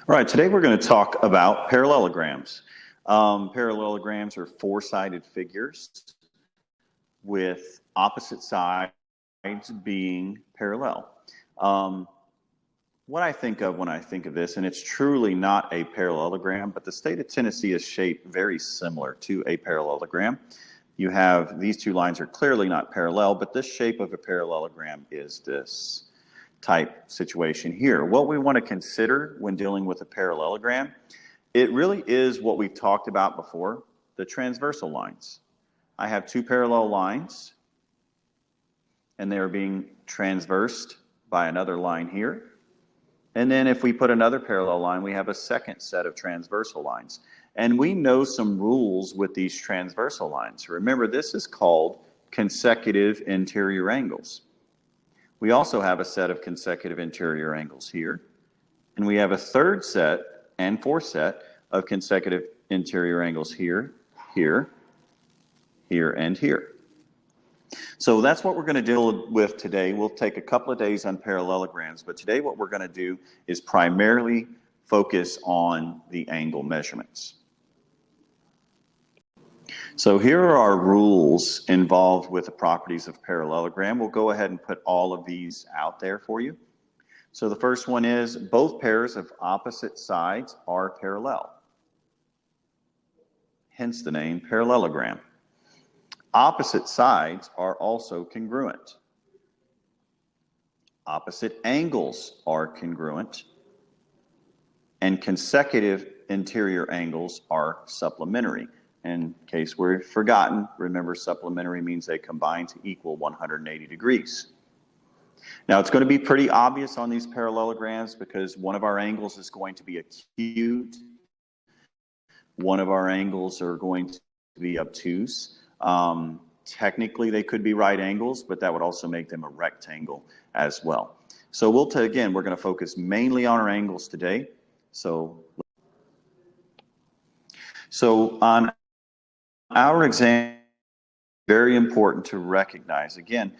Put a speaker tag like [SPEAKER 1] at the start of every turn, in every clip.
[SPEAKER 1] All right, today we're going to talk about parallelograms. Parallelograms are four-sided figures with opposite sides being parallel. What I think of when I think of this, and it's truly not a parallelogram, but the state of Tennessee is shaped very similar to a parallelogram. You have these two lines are clearly not parallel, but this shape of a parallelogram is this type situation here. What we want to consider when dealing with a parallelogram, it really is what we've talked about before, the transversal lines. I have two parallel lines, and they are being transversed by another line here. And then if we put another parallel line, we have a second set of transversal lines. And we know some rules with these transversal lines. Remember, this is called consecutive interior angles. We also have a set of consecutive interior angles here. And we have a third set and fourth set of consecutive interior angles here, here, here, and here. So that's what we're going to deal with today. We'll take a couple of days on parallelograms, but today what we're going to do is primarily focus on the angle measurements. So here are our rules involved with the properties of parallelogram. We'll go ahead and put all of these out there for you. So the first one is both pairs of opposite sides are parallel. Hence the name parallelogram. Opposite sides are also congruent. Opposite angles are congruent. And consecutive interior angles are supplementary. In case we're forgotten, remember supplementary means they combine to equal 180 degrees. Now it's going to be pretty obvious on these parallelograms because one of our angles is going to be acute. One of our angles are going to be obtuse. Technically they could be right angles, but that would also make them a rectangle as well. So again, we're going to focus mainly on our angles today. So on our exam, very important to recognize, again,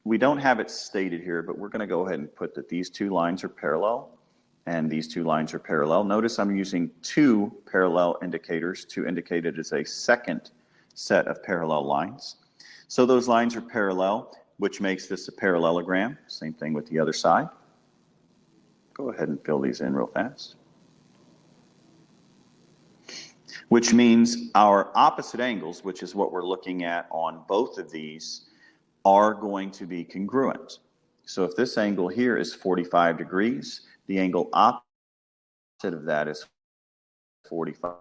[SPEAKER 1] we don't have it stated here, but we're going to go ahead and put that these two lines are parallel and these two lines are parallel. Notice I'm using two parallel indicators to indicate it as a second set of parallel lines. So those lines are parallel, which makes this a parallelogram. Same thing with the other side. Go ahead and fill these in real fast. Which means our opposite angles, which is what we're looking at on both of these, are going to be congruent. So if this angle here is 45 degrees, the angle opposite of that is 45.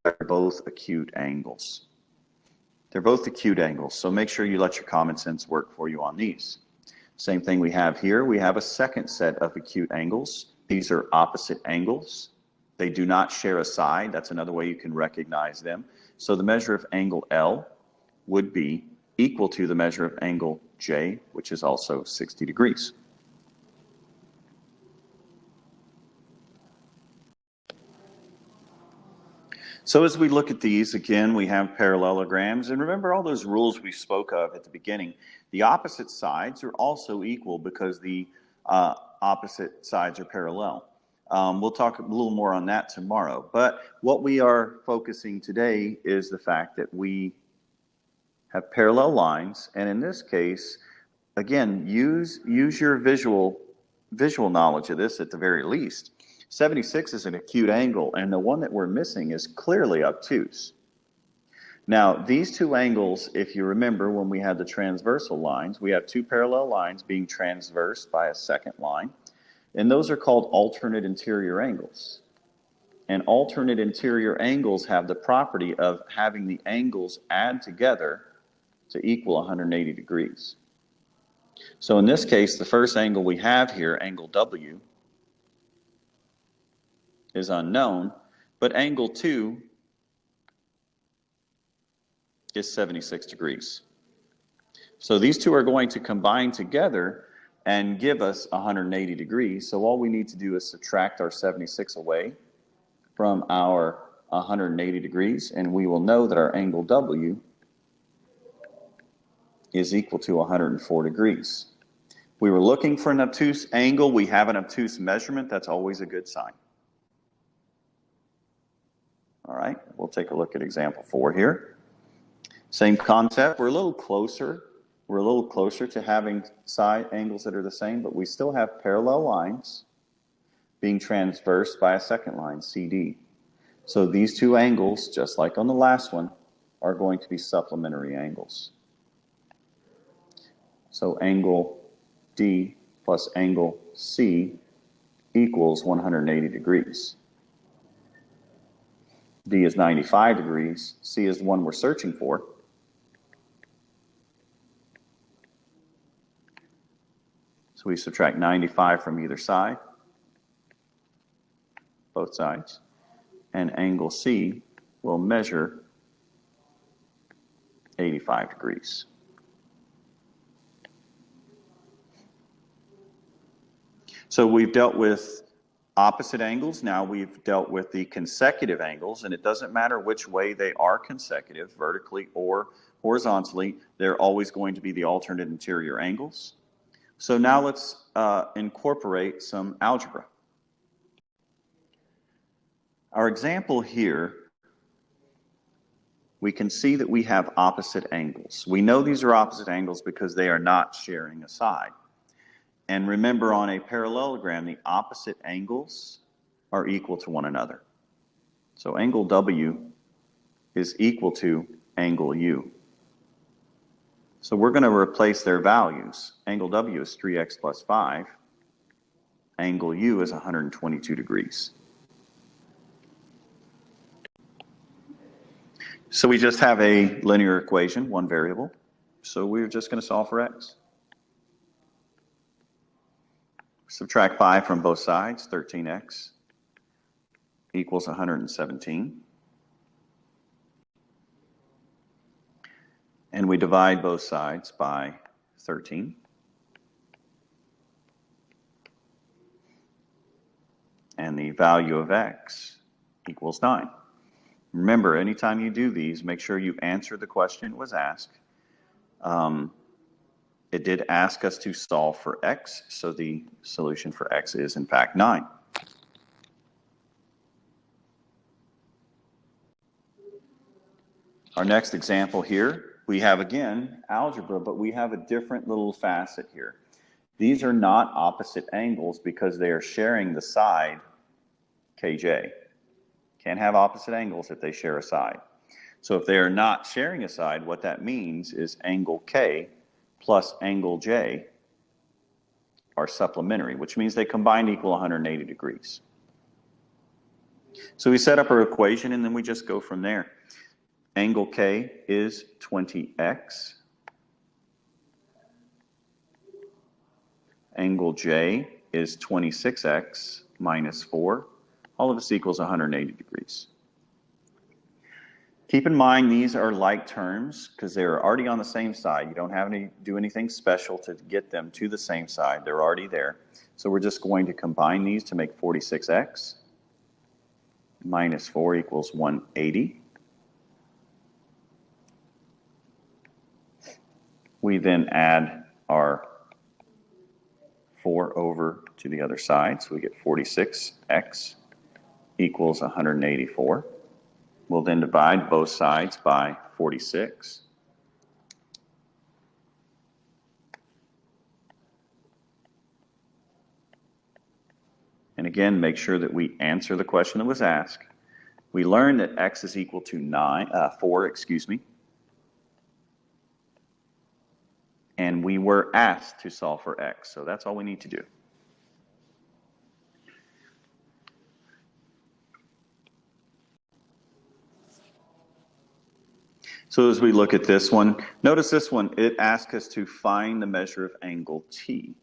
[SPEAKER 1] They're both acute angles. They're both acute angles, so make sure you let your common sense work for you on these. Same thing we have here. We have a second set of acute angles. These are opposite angles. They do not share a side. That's another way you can recognize them. So the measure of angle L would be equal to the measure of angle J, which is also 60 degrees. So as we look at these, again, we have parallelograms. And remember all those rules we spoke of at the beginning. The opposite sides are also equal because the opposite sides are parallel. We'll talk a little more on that tomorrow. But what we are focusing today is the fact that we have parallel lines. And in this case, again, use your visual knowledge of this at the very least. 76 is an acute angle, and the one that we're missing is clearly obtuse. Now, these two angles, if you remember when we had the transversal lines, we have two parallel lines being transversed by a second line, and those are called alternate interior angles. And alternate interior angles have the property of having the angles add together to equal 180 degrees. So in this case, the first angle we have here, angle W, is unknown, but angle 2 is 76 degrees. So these two are going to combine together and give us 180 degrees. So all we need to do is subtract our 76 away from our 180 degrees, and we will know that our angle W is equal to 104 degrees. We were looking for an obtuse angle. We have an obtuse measurement. That's always a good sign. All right, we'll take a look at example 4 here. Same concept. We're a little closer. We're a little closer to having side angles that are the same, but we still have parallel lines being transversed by a second line, CD. So these two angles, just like on the last one, are going to be supplementary angles. So angle D plus angle C equals 180 degrees. D is 95 degrees. C is the one we're searching for. So we subtract 95 from either side, both sides, and angle C will measure 85 degrees. So we've dealt with opposite angles. Now we've dealt with the consecutive angles, and it doesn't matter which way they are consecutive, vertically or horizontally, they're always going to be the alternate interior angles. So now let's incorporate some algebra. Our example here, we can see that we have opposite angles. We know these are opposite angles because they are not sharing a side. And remember, on a parallelogram, the opposite angles are equal to one another. So angle W is equal to angle U. So we're going to replace their values. Angle W is 3x plus 5. Angle U is 122 degrees. So we just have a linear equation, one variable. So we're just going to solve for x. Subtract 5 from both sides, 13x equals 117. And we divide both sides by 13. And the value of x equals 9. Remember, anytime you do these, make sure you answer the question that was asked. It did ask us to solve for x, so the solution for x is, in fact, 9. Our next example here, we have, again, algebra, but we have a different little facet here. These are not opposite angles because they are sharing the side kj. Can't have opposite angles if they share a side. So if they are not sharing a side, what that means is angle K plus angle J are supplementary, which means they combined equal 180 degrees. So we set up our equation and then we just go from there. Angle K is 20x. Angle J is 26x minus 4. All of this equals 180 degrees. Keep in mind these are like terms because they're already on the same side. You don't have to do anything special to get them to the same side. They're already there. So we're just going to combine these to make 46x minus 4 equals 180. We then add our 4 over to the other side. So we get 46x equals 184. We'll then divide both sides by 46. And again, make sure that we answer the question that was asked. We learned that x is equal to 4, And we were asked to solve for x, so that's all we need to do. So as we look at this one, notice this one, it asks us to find the measure of angle T.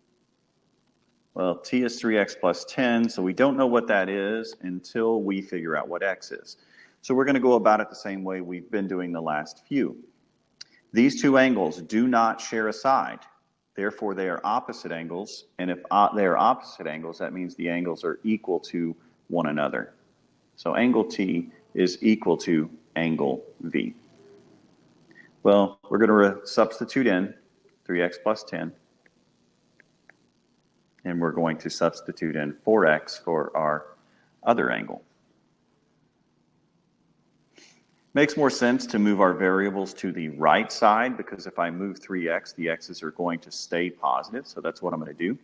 [SPEAKER 1] Well, T is 3x plus 10, so we don't know what that is until we figure out what x is. So we're going to go about it the same way we've been doing the last few. These two angles do not share a side. Therefore, they are opposite angles, and if they are opposite angles, that means the angles are equal to one another. So angle T is equal to angle V. Well, we're going to substitute in 3x plus 10. And we're going to substitute in 4x for our other angle. Makes more sense to move our variables to the right side, because if I move 3x, the x's are going to stay positive, so that's what I'm going to do.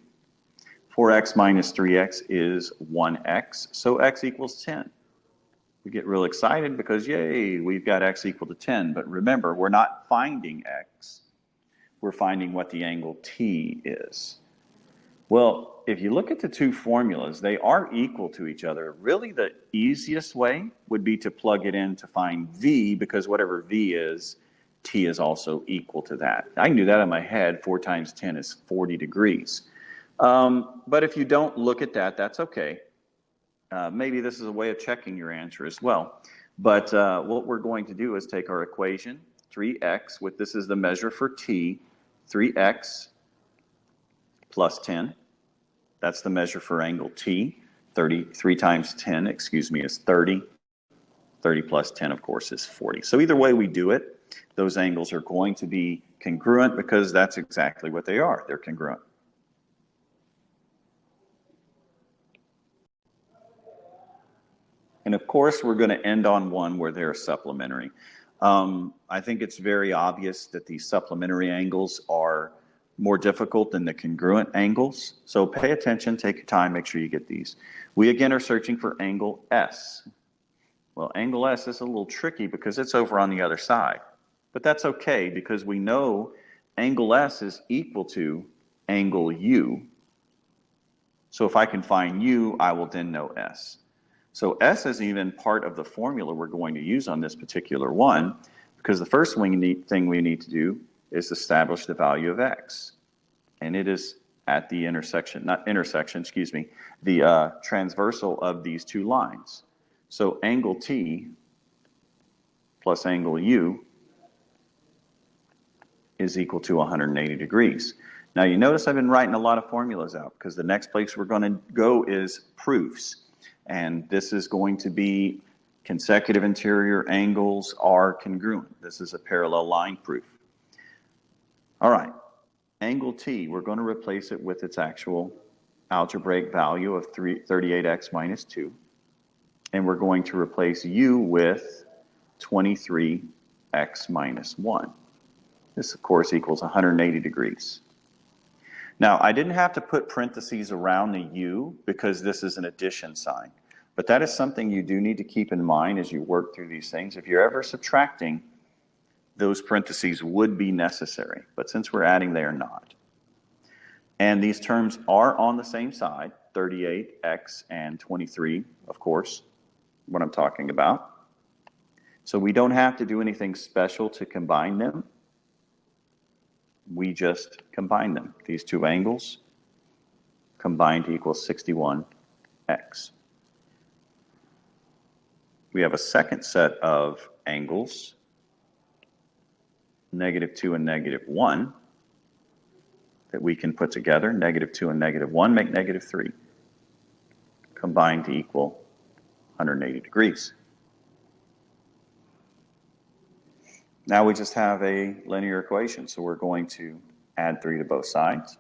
[SPEAKER 1] 4x minus 3x is 1x, so x equals 10. We get real excited because, yay, we've got x equal to 10, but remember, we're not finding x. We're finding what the angle T is. Well, if you look at the two formulas, they are equal to each other. Really, the easiest way would be to plug it in to find V, because whatever V is, T is also equal to that. I can do that in my head. 4 times 10 is 40 degrees. But if you don't look at that, that's okay. Maybe this is a way of checking your answer as well. But what we're going to do is take our equation, 3x, with this is the measure for T, 3x plus 10. That's the measure for angle T. 3 times 10, is 30. 30 plus 10, of course, is 40. So either way we do it, those angles are going to be congruent, because that's exactly what they are. They're congruent. And of course, we're going to end on one where they're supplementary. I think it's very obvious that the supplementary angles are more difficult than the congruent angles. So pay attention, take your time, make sure you get these. We again are searching for angle S. Well, angle S is a little tricky because it's over on the other side. But that's okay, because we know angle S is equal to angle U. So if I can find U, I will then know S. So S is even part of the formula we're going to use on this particular one, because the first thing we need to do is establish the value of X. And it is at the intersection, the transversal of these two lines. So angle T plus angle U is equal to 180 degrees. Now you notice I've been writing a lot of formulas out, because the next place we're going to go is proofs. And this is going to be consecutive interior angles are congruent. This is a parallel line proof. All right, angle T, we're going to replace it with its actual algebraic value of 38x minus 2. And we're going to replace U with 23x minus 1. This, of course, equals 180 degrees. Now, I didn't have to put parentheses around the U because this is an addition sign. But that is something you do need to keep in mind as you work through these things. If you're ever subtracting, those parentheses would be necessary. But since we're adding, they are not. And these terms are on the same side, 38x and 23, of course, what I'm talking about. So we don't have to do anything special to combine them. We just combine them. These two angles combined to equal 61x. We have a second set of angles, -2 and -1, that we can put together. -2 and -1 make -3, combined to equal 180 degrees. Now we just have a linear equation, so we're going to add 3 to both sides.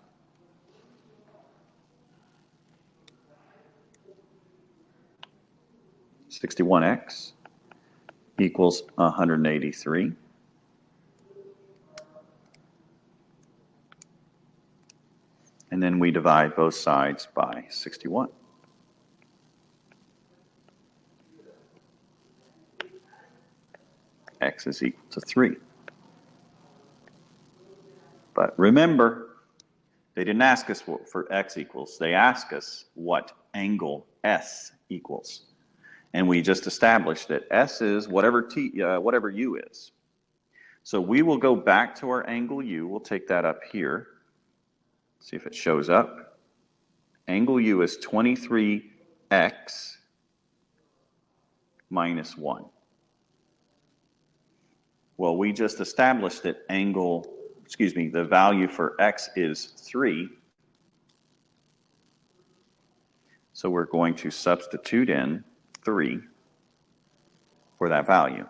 [SPEAKER 1] (61x) equals 183. And then we divide both sides by 61. X is equal to 3. But remember, they didn't ask us for x equals. They asked us what angle S equals. And we just established that S is whatever U is. So we will go back to our angle U. We'll take that up here. See if it shows up. Angle U is 23x minus 1. Well, we just established that the value for x is 3. So we're going to substitute in 3 for that value.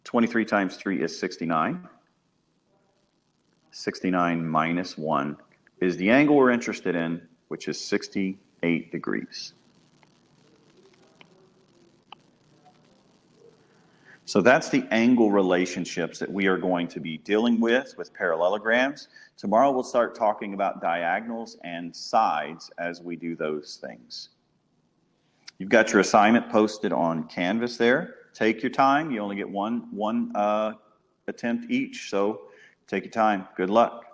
[SPEAKER 1] 23 times 3 is 69. 69 minus 1 is the angle we're interested in, which is 68 degrees. So that's the angle relationships that we are going to be dealing with parallelograms. Tomorrow we'll start talking about diagonals and sides as we do those things. You've got your assignment posted on Canvas there. Take your time. You only get one attempt each, so take your time. Good luck.